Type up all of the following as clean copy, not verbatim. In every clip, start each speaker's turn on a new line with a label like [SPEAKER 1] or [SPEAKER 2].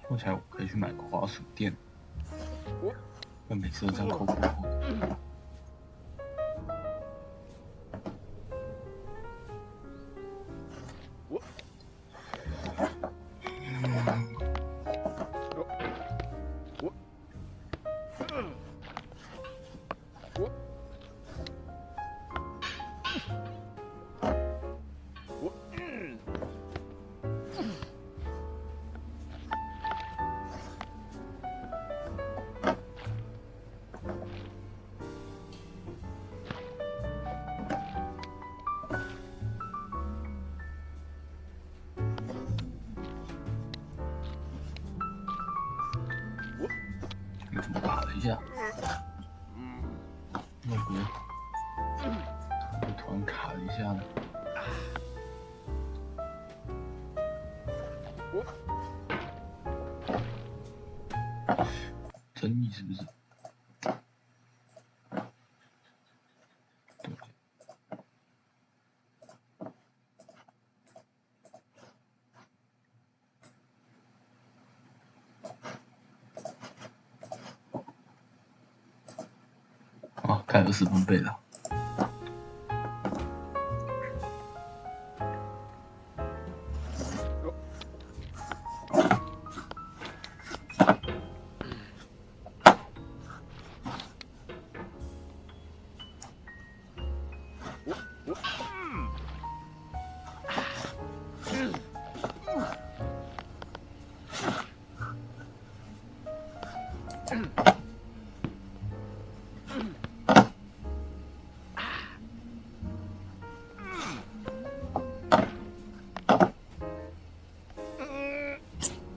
[SPEAKER 1] 说起来，我可以去买个滑鼠垫，但每次都这样抠抠抠。怎么卡了一下？那个突然卡了一下呢。争议是不是？对。啊，开20分贝了。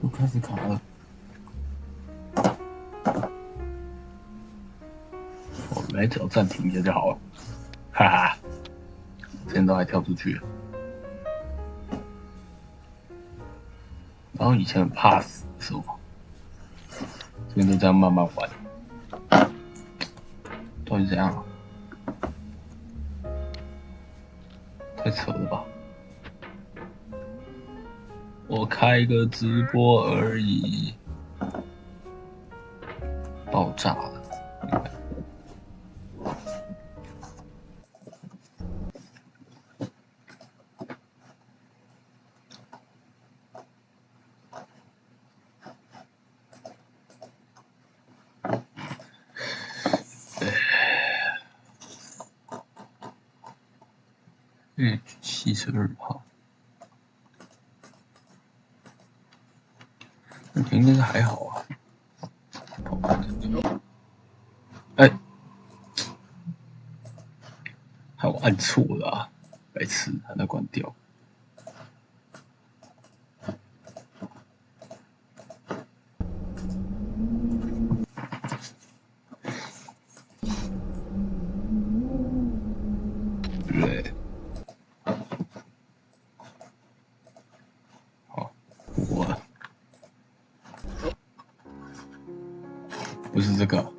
[SPEAKER 1] 又开始卡了。我来只要暂停一下就好了，哈哈！之前都还跳出去了，然后以前很怕死的时候，这边都这样慢慢玩，到底怎样啊？太扯了吧！我开个直播而已，爆炸了！H72号，那应该是还好啊。哎，害我按错了啊！白痴，还在关掉。对。好，我不是这个。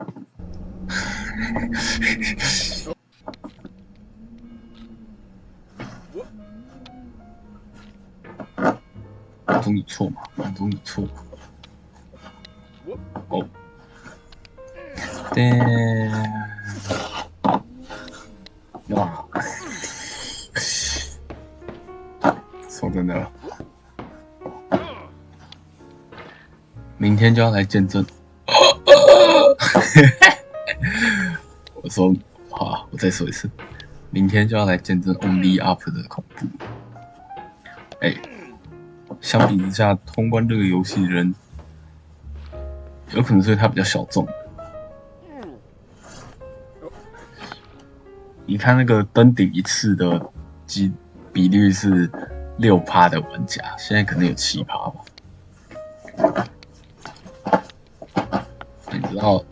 [SPEAKER 1] 总你错嘛，总你错嘛。哦，对，哇，说真的，明天就要来见证。我说，好，我再说一次，明天就要来见证 Only Up 的恐怖。哎，相比之下，通关这个游戏的人，有可能是他比较小众。你看那个登顶一次的比率是6%的玩家，现在可能有7%吧。你知道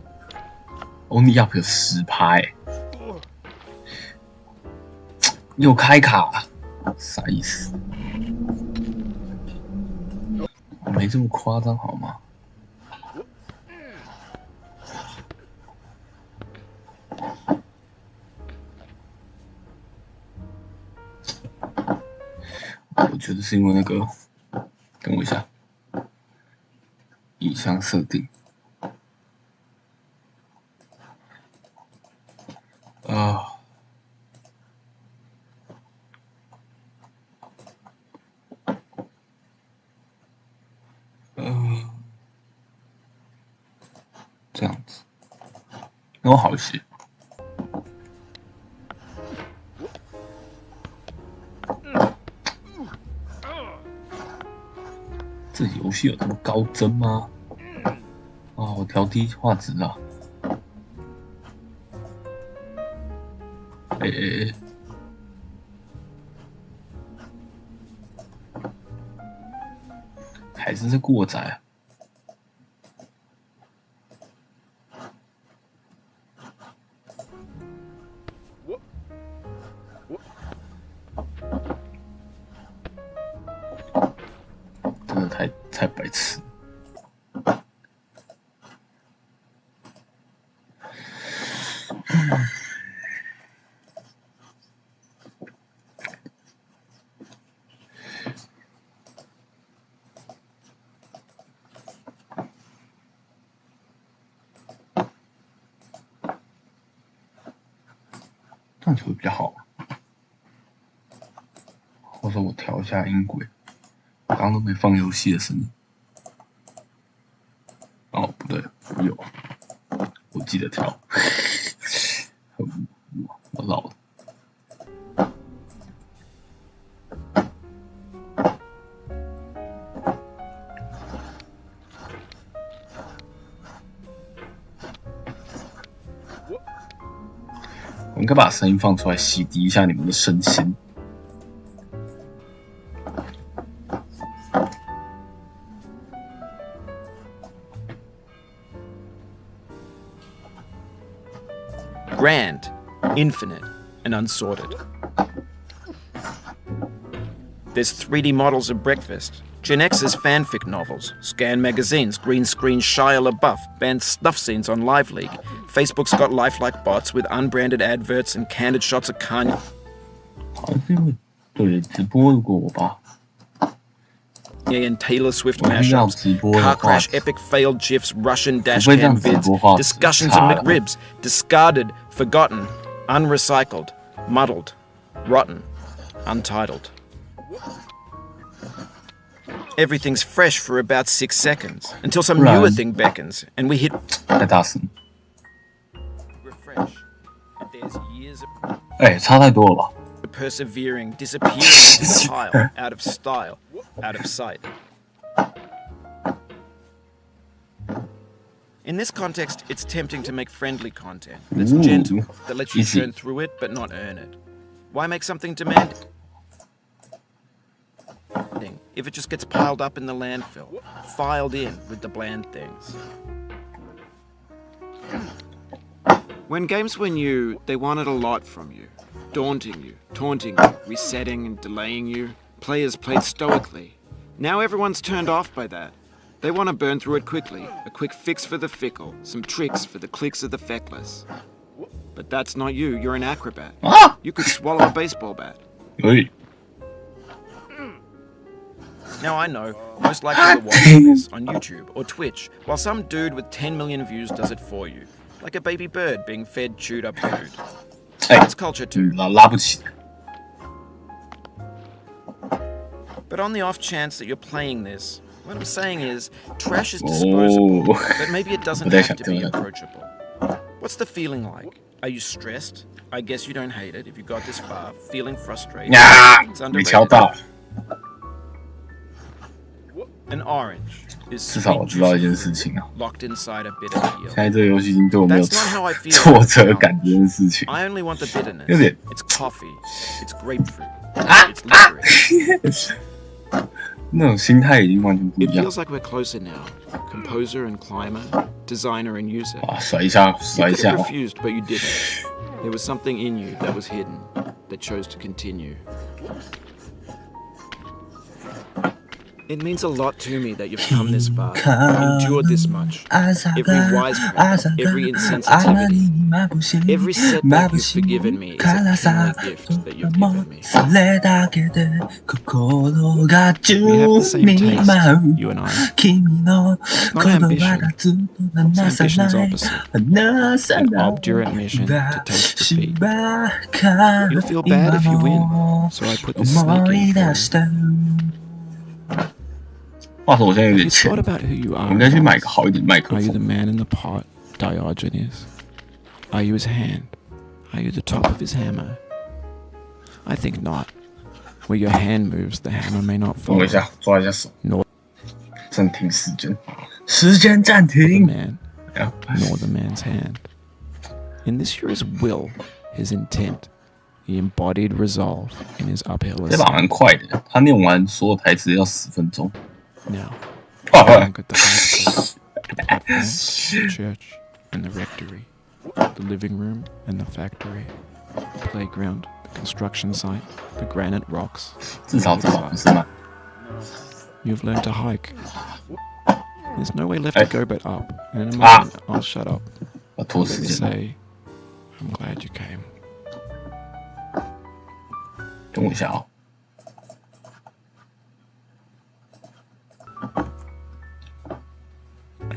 [SPEAKER 1] Only Up 有10%欸，又开卡，啥意思？没这么夸张好吗？我觉得是因为那个，等我一下，影像设定。这样子，那我好一些。这游戏有这么高帧吗？啊，我调低画质啊。还是在过载啊。真的太白痴。这样就会比较好，或者我调一下音轨，我刚刚都没放游戏的声音。哦，不对，我有，我记得调。我老了。我应该把声音放出来，洗涤一下你们的身心。
[SPEAKER 2] Grand, infinite, and unsorted. There's 3D models of breakfast, Gen X's fanfic novels, Scan magazines, green screen Shia LaBeouf, banned snuff scenes on Live League. Facebook's got lifelike bots with unbranded adverts and candid shots of Kanye.
[SPEAKER 1] 好像是因为对直播过我吧。
[SPEAKER 2] And Taylor Swift mashups, car crash epic failed GIFs, Russian dashcam vids, discussions of McRibs, discarded, forgotten, unrecycled, muddled, rotten, untitled. Everything's fresh for about 6 seconds, until some newer thing beckons, and we hit refresh. And there's years of
[SPEAKER 1] 差太多了吧
[SPEAKER 2] persevering, disappearing into the pile, out of style, out of sight. In this context, it's tempting to make friendly content that's gentle, that lets you churn through it but not earn it. Why make something demanding if it just gets piled up in the landfill, filed in with the bland things? When games were new, they wanted a lot from you. Daunting you, taunting you, resetting and delaying you. Players played stoically. Now everyone's turned off by that. They want to burn through it quickly, a quick fix for the fickle, some tricks for the clicks of the feckless. But that's not you, you're an acrobat. You could swallow a baseball bat. Now I know, most likely you're watching this on YouTube or Twitch, while some dude with 10 million views does it for you. Like a baby bird being fed chewed up food. That's culture too. But on the off chance that you're playing this, what I'm saying is, trash is disposable, but maybe it doesn't have to be approachable. What's the feeling like? Are you stressed? I guess you don't hate it if you got this far, feeling frustrated. It's underrated. An orange is sweet juicy fruit, locked inside a bitter peel. That's not how I feel. I only want the bitterness. It's coffee. It's grapefruit. It's licorice. It feels like we're closer now. Composer and climber, designer and user. You could have refused, but you didn't. There was something in you that was hidden, that chose to continue. It means a lot to me that you've come this far, endured this much. Every wisecrack, every insensitivity, every setback you've forgiven me is a kingly gift that you've given me. We have the same taste, you and I. It's not ambition. It's ambition's opposite. An obdurate mission to taste defeat. You'll feel bad if you win, so I put the snake in for you.
[SPEAKER 1] 话说我现在有点
[SPEAKER 2] Have you
[SPEAKER 1] 钱
[SPEAKER 2] thought，about who you
[SPEAKER 1] 我
[SPEAKER 2] are?
[SPEAKER 1] 应该去买个好一点麦克
[SPEAKER 2] Are you the
[SPEAKER 1] 风。
[SPEAKER 2] man in the pot, Diogenes? Are you his hand? Are you the top of his hammer? I think not. Where your hand moves, the hammer may not
[SPEAKER 1] 等我
[SPEAKER 2] fall.
[SPEAKER 1] 一下，抓一下手，
[SPEAKER 2] Nor
[SPEAKER 1] 暂停时间，时间暂
[SPEAKER 2] the
[SPEAKER 1] 停。
[SPEAKER 2] man,
[SPEAKER 1] 哎呀
[SPEAKER 2] nor the man's hand. In this you're his will, his intent. He embodied resolve in his uphill
[SPEAKER 1] 这把
[SPEAKER 2] ascent.
[SPEAKER 1] 蛮快的，他念完所有台词要10分钟。
[SPEAKER 2] Now,
[SPEAKER 1] 哈
[SPEAKER 2] look at the high school, the platform, the church, and the rectory, the living room and the factory, the playground, the construction site, the granite rocks.
[SPEAKER 1] 至少这把不是慢。
[SPEAKER 2] You've learned to hike. There's no way left to go but up. And in a moment, I'll shut up
[SPEAKER 1] 要拖时
[SPEAKER 2] and
[SPEAKER 1] 间，
[SPEAKER 2] say, I'm glad you came.
[SPEAKER 1] 等我一下啊、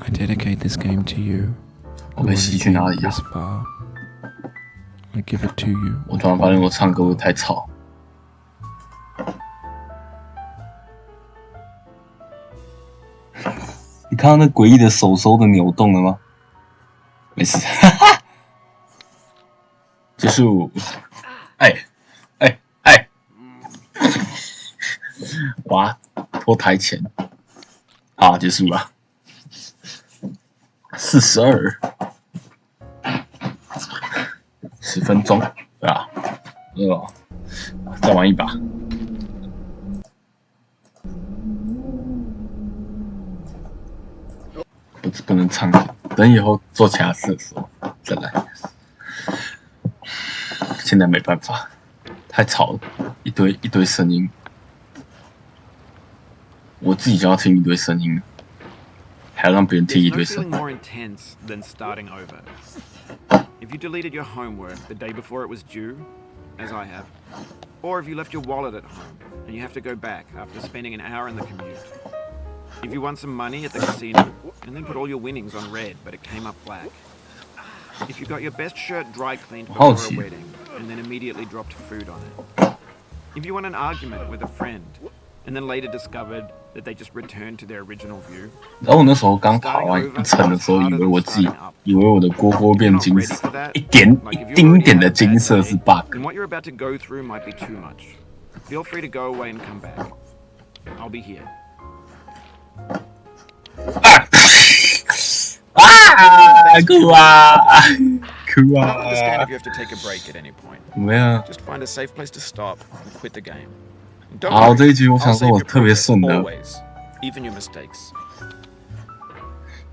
[SPEAKER 2] I dedicate this game to you.
[SPEAKER 1] 我被吸去哪里
[SPEAKER 2] This
[SPEAKER 1] 啊？
[SPEAKER 2] far. I give it to you.
[SPEAKER 1] 我突然发现我唱歌会太吵。你看到那诡异的手手的扭动了吗？没事，结束。哎，哇，拖台前，好，结束了。42，10分钟，对吧？再玩一把。不能唱歌，等以后做其他事的时候再来。现在没办法，太吵了，一堆声音，我自己就要听一堆声音，还要让别人听一
[SPEAKER 2] There's
[SPEAKER 1] 堆
[SPEAKER 2] no
[SPEAKER 1] 声
[SPEAKER 2] feeling more intense than starting over. If you deleted your homework the day before it was due, as I have, or if you left your wallet at home and you have to go back after spending an hour in the commute. If you won some money at the casino and then put all your winnings on red but it came up black. If you got your best shirt dry cleaned before a wedding and then immediately dropped food on it. If you won an argument with a friend and then later discovered that they just returned to their original view.
[SPEAKER 1] 然后我那时候刚考完一层的时候，以为我的锅锅变金色，一丁点的金色是 bug。
[SPEAKER 2] And what you're about to go through might be too much. Feel free to go away and come back. I'll be here.
[SPEAKER 1] 哭啊！
[SPEAKER 2] I understand if you have to take a break at any point.
[SPEAKER 1] 没有。
[SPEAKER 2] Just find a safe place to stop and quit the game. And don't
[SPEAKER 1] 好，
[SPEAKER 2] worry,
[SPEAKER 1] 这一局我
[SPEAKER 2] I'll
[SPEAKER 1] 想说
[SPEAKER 2] save
[SPEAKER 1] 我
[SPEAKER 2] your
[SPEAKER 1] 特别
[SPEAKER 2] progress
[SPEAKER 1] 顺的，
[SPEAKER 2] always, even your mistakes.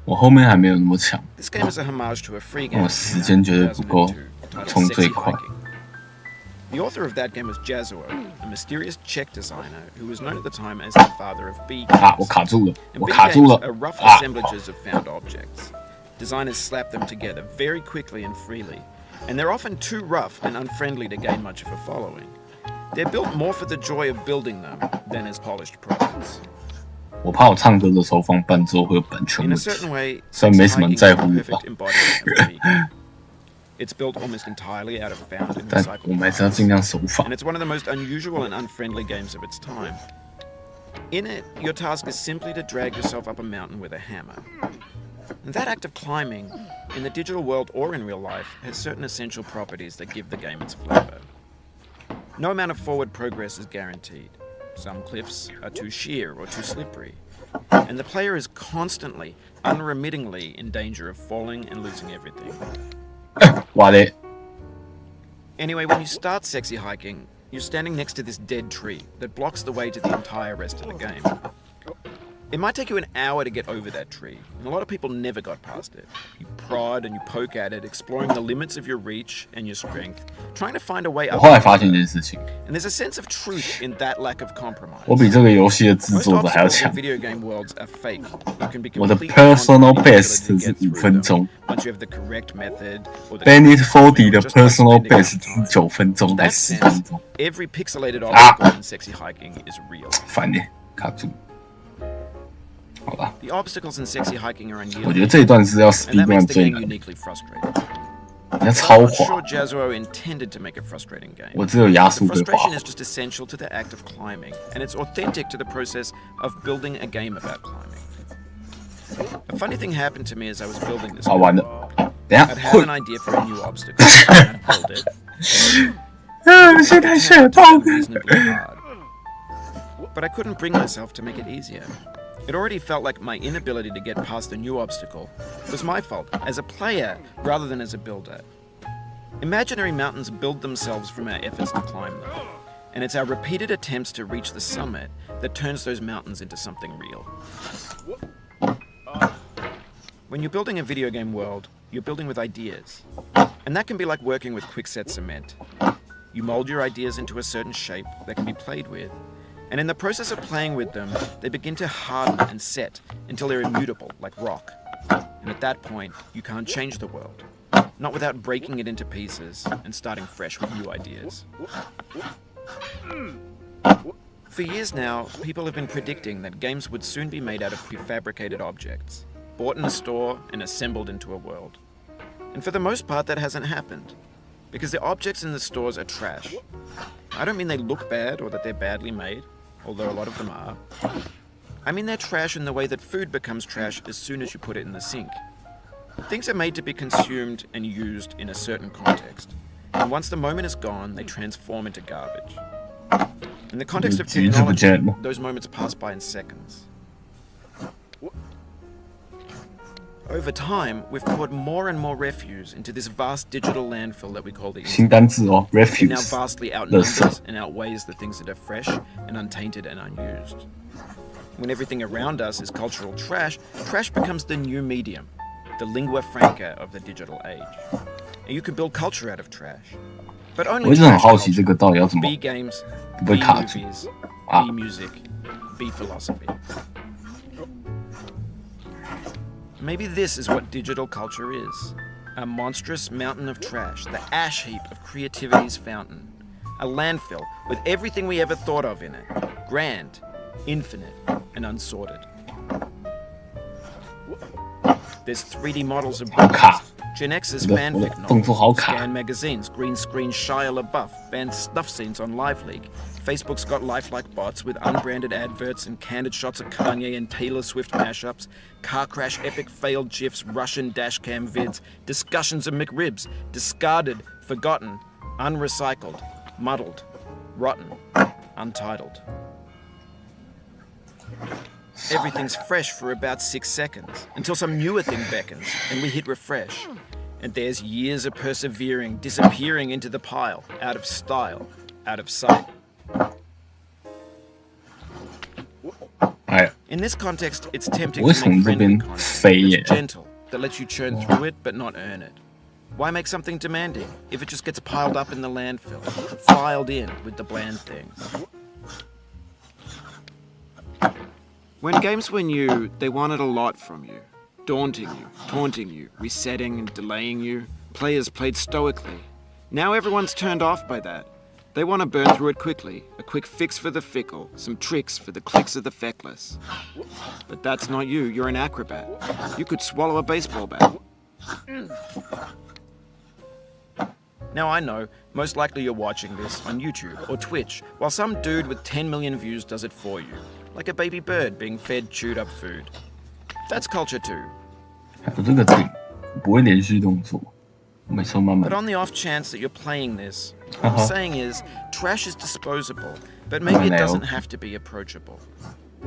[SPEAKER 1] 我后面还没有那么强，
[SPEAKER 2] This game is a homage to a free game
[SPEAKER 1] 我时间绝对不够
[SPEAKER 2] 2002
[SPEAKER 1] 冲
[SPEAKER 2] titled
[SPEAKER 1] 最
[SPEAKER 2] Sexy
[SPEAKER 1] 快。
[SPEAKER 2] Hiking. The author of that game was Jazuo, a mysterious Czech designer who was known at the time as the father of B
[SPEAKER 1] 啊，我
[SPEAKER 2] games.
[SPEAKER 1] 卡住了，
[SPEAKER 2] And
[SPEAKER 1] 我
[SPEAKER 2] B
[SPEAKER 1] 卡住
[SPEAKER 2] games
[SPEAKER 1] 了
[SPEAKER 2] are rough
[SPEAKER 1] 啊！
[SPEAKER 2] assemblages of found objects. Designers slap them together very quickly and freely, and they're often too rough and unfriendly to gain much of a following. They're built more for the joy of building them than as polished products.
[SPEAKER 1] 我怕我唱歌的时候放伴奏会有版权
[SPEAKER 2] In
[SPEAKER 1] 问
[SPEAKER 2] a
[SPEAKER 1] 题，
[SPEAKER 2] certain way,
[SPEAKER 1] 虽然没
[SPEAKER 2] Sexy
[SPEAKER 1] 什么人
[SPEAKER 2] Hiking is
[SPEAKER 1] 在
[SPEAKER 2] the
[SPEAKER 1] 乎我
[SPEAKER 2] perfect embodiment of a B game. It's built almost entirely out of found and
[SPEAKER 1] 但
[SPEAKER 2] recycled
[SPEAKER 1] 我们还是要
[SPEAKER 2] parts.
[SPEAKER 1] 尽量守法
[SPEAKER 2] And。it's one of the most unusual and unfriendly games of its time. In it, your task is simply to drag yourself up a mountain with a hammer. And that act of climbing, in the digital world or in real life, has certain essential properties that give the game its flavor. No amount of forward progress is guaranteed. Some cliffs are too sheer or too slippery. And the player is constantly, unremittingly in danger of falling and losing everything.
[SPEAKER 1] 哇嘞！
[SPEAKER 2] Anyway, when you start Sexy Hiking, you're standing next to this dead tree that blocks the way to the entire rest of the game. It might take you an hour to get over that tree, and a lot of people never got past it. You prod and you poke at it, exploring the limits of your reach and your strength, trying to find a way
[SPEAKER 1] 我
[SPEAKER 2] up.
[SPEAKER 1] 后来发现一件事情，
[SPEAKER 2] And there's a sense of truth in that lack of compromise.
[SPEAKER 1] 我比这个游戏的制
[SPEAKER 2] Most
[SPEAKER 1] 作者还要
[SPEAKER 2] obstacles
[SPEAKER 1] 强
[SPEAKER 2] in。video game worlds are fake. You can be
[SPEAKER 1] 我的
[SPEAKER 2] completely
[SPEAKER 1] personal
[SPEAKER 2] confident in your
[SPEAKER 1] best
[SPEAKER 2] ability to
[SPEAKER 1] 是
[SPEAKER 2] get
[SPEAKER 1] 5
[SPEAKER 2] through
[SPEAKER 1] 分
[SPEAKER 2] them
[SPEAKER 1] 钟
[SPEAKER 2] once you have the correct method or the，Bennett correct
[SPEAKER 1] Foddy 的
[SPEAKER 2] or just by
[SPEAKER 1] personal
[SPEAKER 2] spending
[SPEAKER 1] best
[SPEAKER 2] enough time.
[SPEAKER 1] 是9分钟
[SPEAKER 2] In
[SPEAKER 1] 还
[SPEAKER 2] that
[SPEAKER 1] 10分
[SPEAKER 2] sense,
[SPEAKER 1] 钟，
[SPEAKER 2] every pixelated obstacle in sexy hiking is real.
[SPEAKER 1] 烦耶，卡住。好吧，
[SPEAKER 2] The obstacles in sexy hiking are
[SPEAKER 1] 我觉得
[SPEAKER 2] unyielding,
[SPEAKER 1] 这一段是要
[SPEAKER 2] and that
[SPEAKER 1] speedrun
[SPEAKER 2] makes the
[SPEAKER 1] 最
[SPEAKER 2] game
[SPEAKER 1] 难的，
[SPEAKER 2] uniquely frustrating.
[SPEAKER 1] 人家
[SPEAKER 2] But
[SPEAKER 1] 超
[SPEAKER 2] I'm not
[SPEAKER 1] 滑
[SPEAKER 2] sure，Jazuo intended to make a frustrating game.
[SPEAKER 1] 我只有压
[SPEAKER 2] The
[SPEAKER 1] 速被滑
[SPEAKER 2] frustration is just essential to the act of climbing, and it's authentic to the process of building a game about climbing. A funny thing happened to me as I was building this
[SPEAKER 1] 好玩
[SPEAKER 2] game.
[SPEAKER 1] 的。等一下
[SPEAKER 2] I'd have
[SPEAKER 1] 会
[SPEAKER 2] an idea for a new obstacle, and I'd build it.
[SPEAKER 1] 现在
[SPEAKER 2] It
[SPEAKER 1] 血
[SPEAKER 2] turned
[SPEAKER 1] 痛
[SPEAKER 2] out to be unreasonably hard. But I couldn't bring myself to make it easier. It already felt like my inability to get past a new obstacle was my fault as a player rather than as a builder. Imaginary mountains build themselves from our efforts to climb them, and it's our repeated attempts to reach the summit that turns those mountains into something real. When you're building a video game world, you're building with ideas, and that can be like working with quickset cement. You mold your ideas into a certain shape that can be played with, and in the process of playing with them, they begin to harden and set until they're immutable, like rock. And at that point, you can't change the world, not without breaking it into pieces and starting fresh with new ideas. For years now, people have been predicting that games would soon be made out of prefabricated objects, bought in a store and assembled into a world. And for the most part, that hasn't happened, because the objects in the stores are trash. I don't mean they look bad or that they're badly made, although a lot of them are. I mean they're trash in the way that food becomes trash as soon as you put it in the sink. Things are made to be consumed and used in a certain context, and once the moment is gone, they transform into garbage. In the context of technology, those moments pass by in seconds. Over time, we've poured more and more refuse into this vast digital landfill that we call the
[SPEAKER 1] 新
[SPEAKER 2] internet.
[SPEAKER 1] 单字哦
[SPEAKER 2] It now
[SPEAKER 1] ，refuse，
[SPEAKER 2] vastly
[SPEAKER 1] 垃
[SPEAKER 2] outnumbers
[SPEAKER 1] 圾。
[SPEAKER 2] and outweighs the things that are fresh and untainted and unused. When everything around us is cultural trash, trash becomes the new medium, the lingua franca of the digital age. And you can build culture out of trash. But
[SPEAKER 1] 我
[SPEAKER 2] only
[SPEAKER 1] 一直很
[SPEAKER 2] trash
[SPEAKER 1] 好奇这
[SPEAKER 2] culture.
[SPEAKER 1] 个到底要怎么
[SPEAKER 2] B games,
[SPEAKER 1] 不被
[SPEAKER 2] B
[SPEAKER 1] 卡住
[SPEAKER 2] movies,
[SPEAKER 1] 啊
[SPEAKER 2] B music, B philosophy. Maybe this is what digital culture is. A monstrous mountain of trash, the ash heap of creativity's fountain. A landfill with everything we ever thought of in it. Grand, infinite, and unsorted. There's 3D models of
[SPEAKER 1] 卡
[SPEAKER 2] books, Gen X's
[SPEAKER 1] 我的
[SPEAKER 2] fanfic
[SPEAKER 1] 动作好
[SPEAKER 2] novels,
[SPEAKER 1] 卡
[SPEAKER 2] scan magazines, green screen Shia LaBeouf, banned stuff scenes on Live League. Facebook's got lifelike bots with unbranded adverts and candid shots of Kanye and Taylor Swift mashups, car crash epic failed GIFs, Russian dashcam vids, discussions of McRibs, discarded, forgotten, unrecycled, muddled, rotten, untitled. Everything's fresh for about 6 seconds, until some newer thing beckons, and we hit refresh. And there's years of persevering, disappearing into the pile, out of style, out of sight.
[SPEAKER 1] 哎，
[SPEAKER 2] In this context, it's tempting
[SPEAKER 1] 我会
[SPEAKER 2] to
[SPEAKER 1] 从
[SPEAKER 2] make
[SPEAKER 1] 这
[SPEAKER 2] friendly
[SPEAKER 1] 边
[SPEAKER 2] content
[SPEAKER 1] 飞耶
[SPEAKER 2] that's。gentle, that lets you churn through it but not earn it. Why make something demanding if it just gets piled up in the landfill, filed in with the bland things? When games were new, they wanted a lot from you. Daunting you, taunting you, resetting and delaying you. Players played stoically. Now everyone's turned off by that. They want to burn through it quickly, a quick fix for the fickle, some tricks for the clicks of the feckless. But that's not you, you're an acrobat. You could swallow a baseball bat. Now I know, most likely you're watching this on YouTube or Twitch, while some dude with 10 million views does it for you, like a baby bird being fed chewed up food. That's culture too.
[SPEAKER 1] 我这个顶不会连续动作，我每次都慢慢
[SPEAKER 2] But。on the off chance that you're playing this, what I'm
[SPEAKER 1] Uh-huh.
[SPEAKER 2] saying is, trash is disposable, but maybe it
[SPEAKER 1] Nailed.
[SPEAKER 2] doesn't have to be approachable.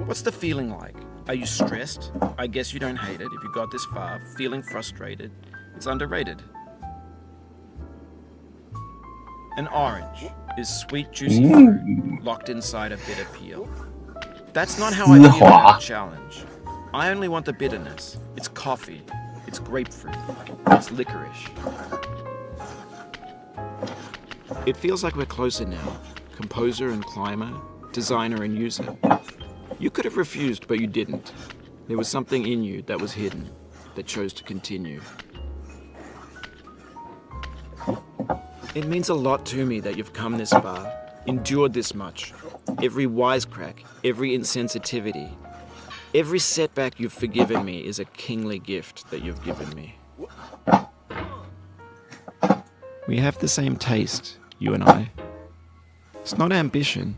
[SPEAKER 2] What's the feeling like? Are you stressed? I guess you don't hate it if you got this far. Feeling frustrated? It's underrated. An orange is sweet, juicy fruit locked inside a bitter peel. That's not how I feel
[SPEAKER 1] 丝滑
[SPEAKER 2] about challenge. I only want the bitterness. It's coffee. It's grapefruit. It's licorice. It feels like we're closer now. Composer and climber, designer and user. You could have refused, but you didn't. There was something in you that was hidden, that chose to continue. It means a lot to me that you've come this far, endured this much. Every wisecrack, every insensitivity, every setback you've forgiven me is a kingly gift that you've given me. We have the same taste, you and I. It's not ambition.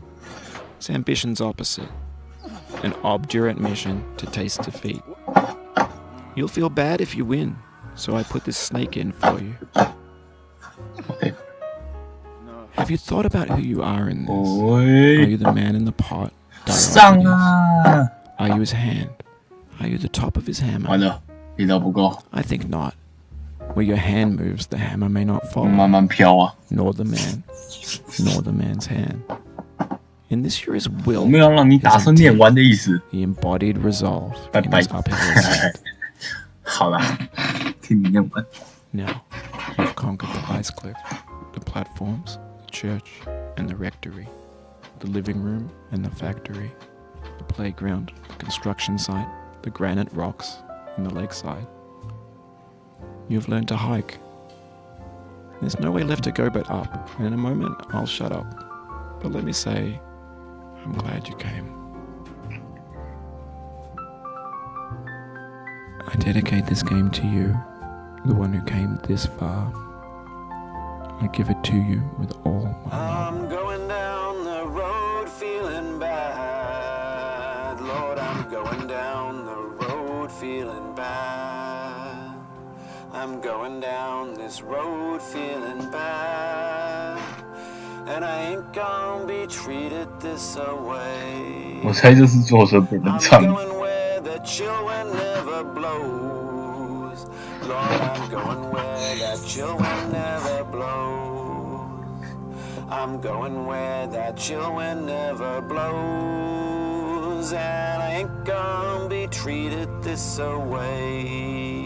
[SPEAKER 2] It's ambition's opposite. An obdurate mission to taste defeat. You'll feel bad if you win, so I put this snake in for you.
[SPEAKER 1] Okay.
[SPEAKER 2] Have you thought about who you are in this?
[SPEAKER 1] 喂
[SPEAKER 2] Are you the man in the pot?
[SPEAKER 1] 上啊！
[SPEAKER 2] Are you his hand? Are you the top of his
[SPEAKER 1] 完
[SPEAKER 2] hammer?
[SPEAKER 1] 了，力道不够，
[SPEAKER 2] I think not. Where your hand moves, the hammer may not
[SPEAKER 1] 我
[SPEAKER 2] follow,
[SPEAKER 1] 慢慢飘啊！
[SPEAKER 2] nor the man, nor the man's hand. In this you're his
[SPEAKER 1] 我
[SPEAKER 2] will,
[SPEAKER 1] 没有让你打算念完的意思。
[SPEAKER 2] the embodied resolve
[SPEAKER 1] 拜
[SPEAKER 2] in
[SPEAKER 1] 拜
[SPEAKER 2] his uphill ascent.
[SPEAKER 1] 好啦，听你念完。
[SPEAKER 2] Now, you've conquered the ice cliff, the platforms, the church, and the rectory, the living room and the factory, the playground, the construction site, the granite rocks, and the lakeside. You've learned to hike. There's no way left to go but up, and in a moment I'll shut up. But let me say, I'm glad you came. I dedicate this game to you, the one who came this far. I give it to you with all my love. I'm going down the road feeling bad. Lord, I'm going down the road feeling bad. I'm going down this road feeling bad. And I ain't gonna be treated this away.
[SPEAKER 1] 我猜这是作者本人
[SPEAKER 2] I'm
[SPEAKER 1] 唱的。
[SPEAKER 2] going where the chill wind never blows. Lord, I'm going where that chill wind never blows. I'm going where that chill wind never blows. And I ain't gonna be treated this away.